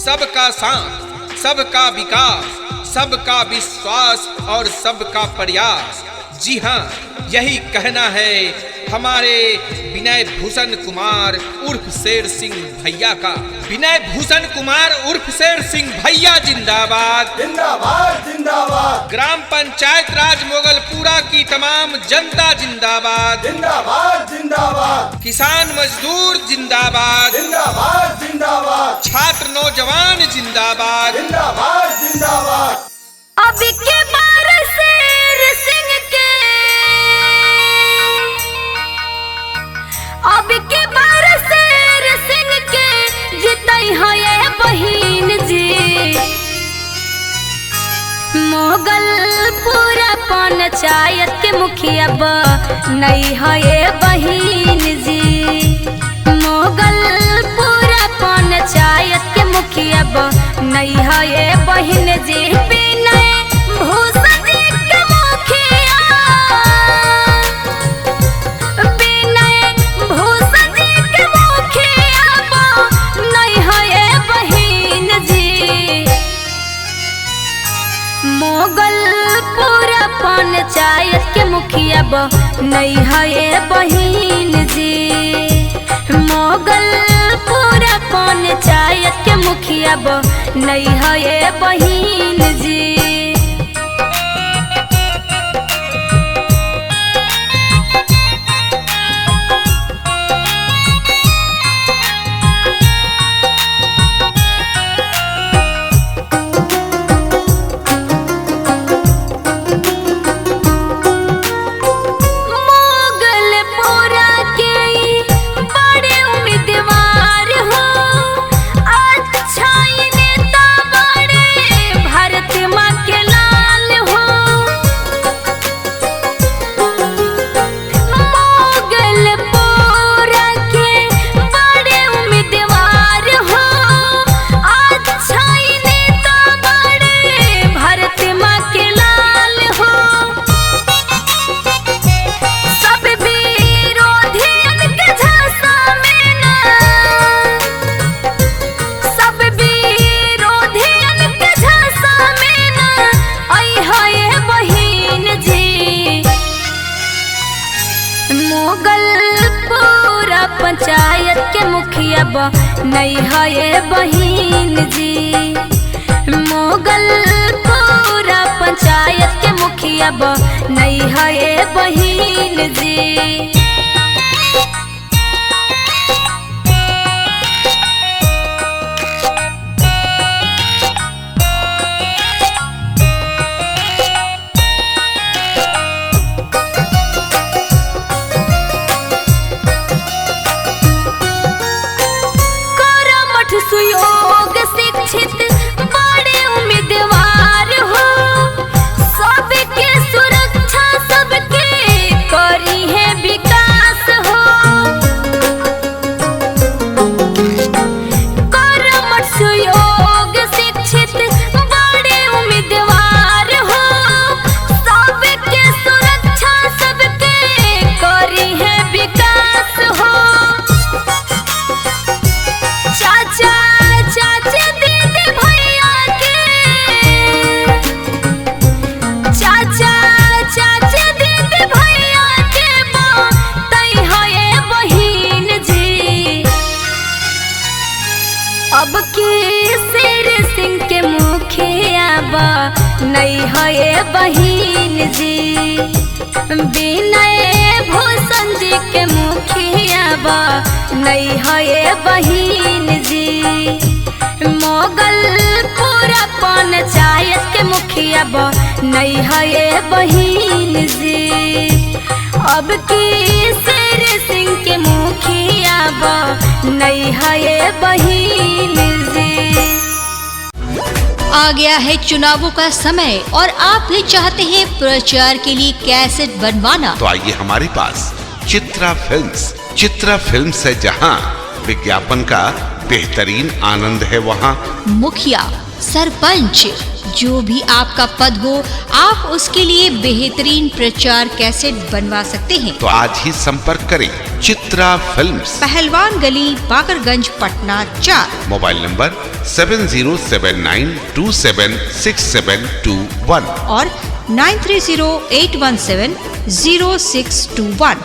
सबका साथ, सबका विकास, सबका विश्वास और सबका प्रयास। जी हाँ, यही कहना है हमारे विनय भूषण कुमार उर्फ शेर सिंह भैया का। विनय भूषण कुमार उर्फ शेर सिंह भैया जिंदाबाद, जिंदाबाद जिंदाबाद। ग्राम पंचायत राज मोगलपुरा की तमाम जनता जिंदाबाद, जिंदाबाद जिंदाबाद। किसान मजदूर जिंदाबाद, जिंदाबाद जिंदाबाद। छात्र नौजवान जिंदाबाद, जिंदाबाद जिंदाबाद। अब के बार शेर सिंह के, अब के बार शेर सिंह के जितई है ये बहिन जी। मोगलपुरा पंचायत के मुखिया नहीं है ये बहिन जी। मोगलपुरा पंचायत के मुखिया नहीं है ये बहिन जी। विनय भूषण जी के मुखिया, विनय भूषण जी के मुखिया नहीं है ये बहिन जी। मोगलपुरा पंचायत के मुखिया नहीं है ये बहिन जी। मोगलपुरा पंचायत के मुखिया नहीं है ये बहिन जी। पंचायत के मुखिया नहीं है ये बहिन जी। मोगलपुरा पंचायत के मुखिया नहीं है ये बहिन जी। सुयोग शिक्षित बड़े उम्मीदवार हो, सबके सुरक्षा सबके करी है विकास हो। कर्मठ सुयोग शिक्षित बड़े उम्मीदवार हो, सबके सुरक्षा सबके करी है विकास हो। चाचा चाचा दीदी भैया के, चाचा चाचा दीदी भैया के तई है ये बहिन जी। अब के शेर सिंह के मुखिया नहीं है ये बहिन जी। विनय भूषण जी के मुखिया नहीं है ये बहिन जी। मोगलपुरा पंचायत के मुखिया नहीं है ये बहिन जी। अब की शेर सिंह के मुखिया नहीं है ये बहिन जी। आ गया है चुनावों का समय और आप भी चाहते हैं प्रचार के लिए कैसेट बनवाना, तो आइए हमारे पास चित्रा फिल्म्स। चित्रा फिल्म्स है जहां विज्ञापन का बेहतरीन आनंद है, वहां मुखिया सरपंच जो भी आपका पद हो आप उसके लिए बेहतरीन प्रचार कैसेट बनवा सकते हैं। तो आज ही संपर्क करें चित्रा फिल्म्स, पहलवान गली, बाकरगंज, पटना 4। मोबाइल नंबर 7079276721 और 9308170621।